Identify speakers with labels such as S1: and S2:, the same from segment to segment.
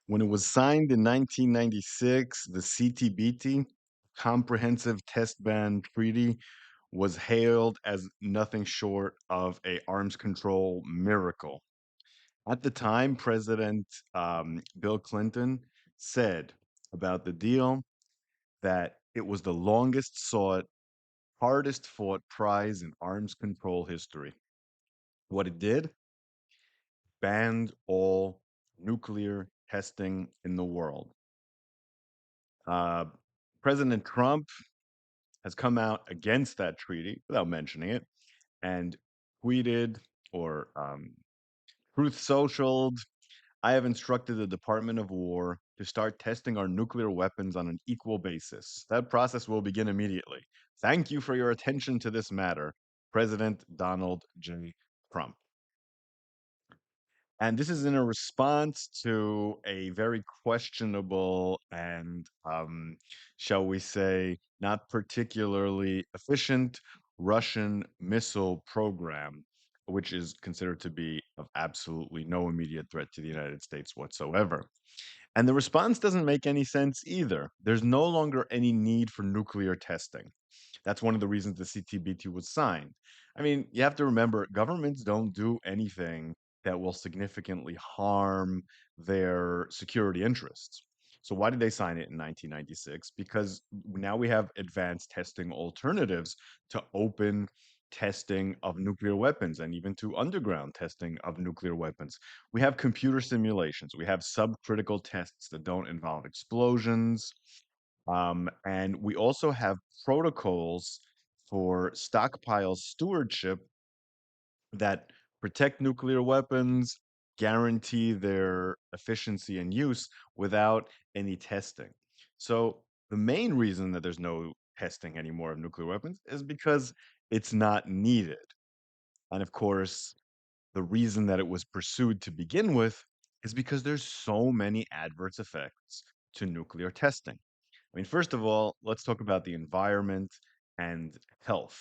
S1: When it was signed in 1996, the CTBT, Comprehensive Test Ban Treaty, was hailed as nothing short of a arms control miracle. At the time, President Bill Clinton said about the deal that it was the longest sought, hardest fought prize in arms control history. What it did, banned all nuclear testing in the world. Uh, President Trump has come out against that treaty without mentioning it and tweeted or Truth Socialed. I have instructed the Department of War to start testing our nuclear weapons on an equal basis. That process will begin immediately. Thank you for your attention to this matter, President Donald J. Trump. And this is in a response to a very questionable and, shall we say, not particularly efficient Russian missile program, which is considered to be of absolutely no immediate threat to the United States whatsoever. And the response doesn't make any sense either. There's no longer any need for nuclear testing. That's one of the reasons the CTBT was signed. I mean, you have to remember, governments don't do anything that will significantly harm their security interests. So why did they sign it in 1996? Because now we have advanced testing alternatives to open testing of nuclear weapons and even to underground testing of nuclear weapons. We have computer simulations. We have subcritical tests that don't involve explosions. And we also have protocols for stockpile stewardship that protect nuclear weapons, guarantee their efficiency and use without any testing. So, the main reason that there's no testing anymore of nuclear weapons is because it's not needed. And of course, the reason that it was pursued to begin with is because there's so many adverse effects to nuclear testing. I mean, first of all, let's talk about the environment and health.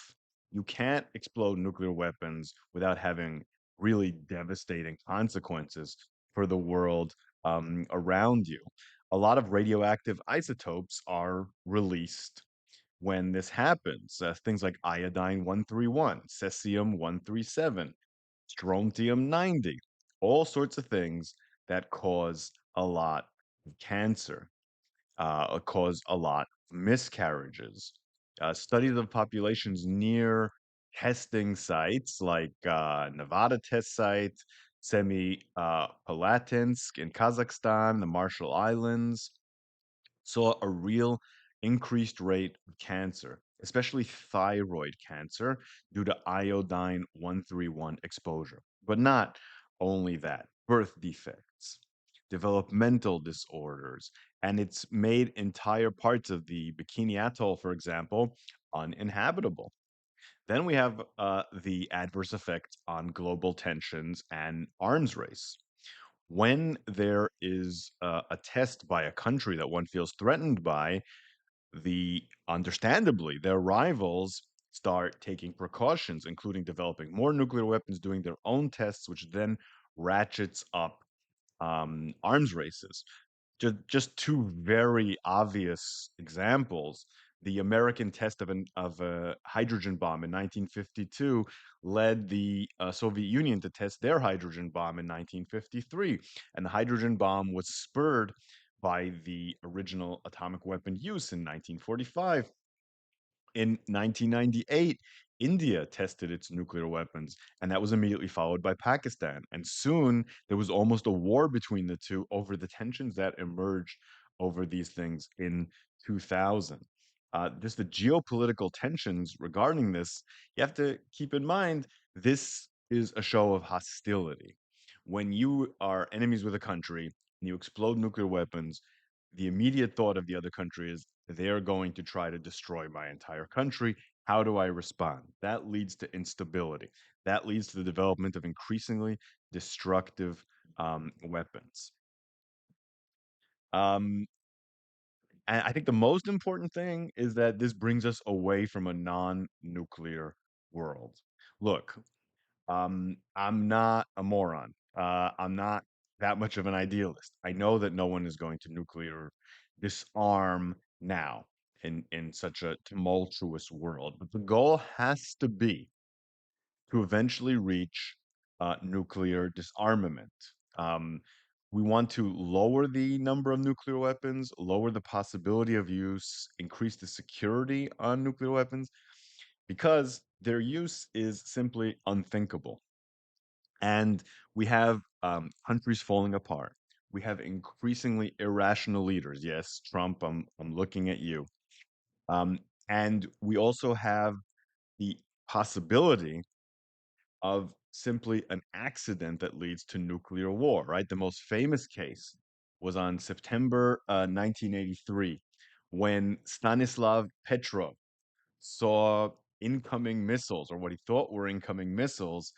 S1: You can't explode nuclear weapons without having really devastating consequences for the world around you. A lot of radioactive isotopes are released when this happens. Things like iodine 131, cesium 137, strontium 90, all sorts of things that cause a lot of cancer, cause a lot of miscarriages. Studies of populations near testing sites like Nevada test site, Palatinsk in Kazakhstan, the Marshall Islands, saw a real increased rate of cancer, especially thyroid cancer, due to iodine 131 exposure. But not only that, birth defects, developmental disorders, and it's made entire parts of the Bikini Atoll, for example, uninhabitable. Then we have the adverse effects on global tensions and arms race. When there is a test by a country that one feels threatened by, understandably, their rivals start taking precautions, including developing more nuclear weapons, doing their own tests, which then ratchets up arms races. Just two very obvious examples. The American test of a hydrogen bomb in 1952 led the Soviet Union to test their hydrogen bomb in 1953. And the hydrogen bomb was spurred by the original atomic weapon use in 1945. In 1998, India tested its nuclear weapons, and that was immediately followed by Pakistan. And soon there was almost a war between the two over the tensions that emerged over these things in 2000. Just the geopolitical tensions regarding this, you have to keep in mind this is a show of hostility. When you are enemies with a country and you explode nuclear weapons, the immediate thought of the other country is they're going to try to destroy my entire country. How do I respond? That leads to instability. That leads to the development of increasingly destructive weapons. Um, and I think the most important thing is that this brings us away from a non nuclear world. Look, I'm not a moron. I'm not that much of an idealist. I know that no one is going to nuclear disarm now in such a tumultuous world, but the goal has to be to eventually reach nuclear disarmament. Um, we want to lower the number of nuclear weapons, lower the possibility of use, increase the security on nuclear weapons, because their use is simply unthinkable. And we have countries falling apart. We have increasingly irrational leaders. Yes, Trump, I'm looking at you. Um, and we also have the possibility of simply an accident that leads to nuclear war, right? The most famous case was on September 1983 when Stanislav Petrov saw incoming missiles, or what he thought were incoming missiles,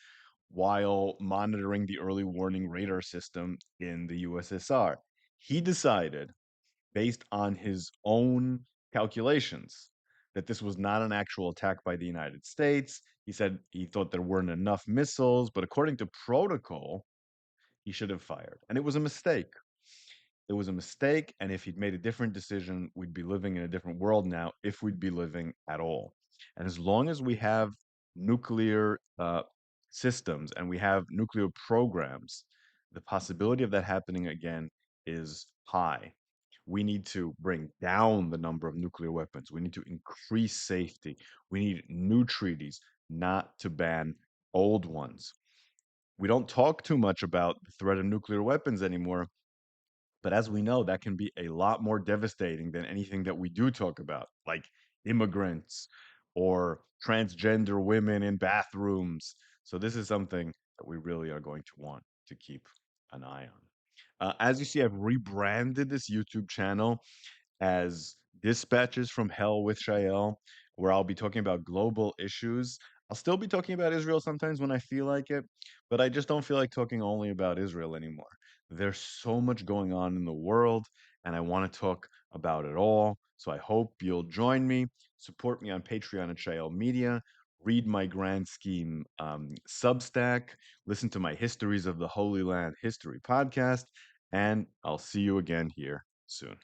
S1: while monitoring the early warning radar system in the USSR. He decided, based on his own calculations, that this was not an actual attack by the United States. He said he thought there weren't enough missiles, but according to protocol, he should have fired. And it was a mistake. It was a mistake. And if he'd made a different decision, we'd be living in a different world now, if we'd be living at all. And as long as we have nuclear systems and we have nuclear programs, the possibility of that happening again is high. We need to bring down the number of nuclear weapons. We need to increase safety. We need new treaties, not to ban old ones. We don't talk too much about the threat of nuclear weapons anymore, but as we know, that can be a lot more devastating than anything that we do talk about, like immigrants or transgender women in bathrooms. So this is something that we really are going to want to keep an eye on. As you see, I've rebranded this YouTube channel as Dispatches from Hell with Shael, where I'll be talking about global issues. I'll still be talking about Israel sometimes when I feel like it, but I just don't feel like talking only about Israel anymore. There's so much going on in the world, and I want to talk about it all. So I hope you'll join me, support me on Patreon at Shael Media, read my Grand Scheme Substack, listen to my Histories of the Holy Land History podcast, and I'll see you again here soon.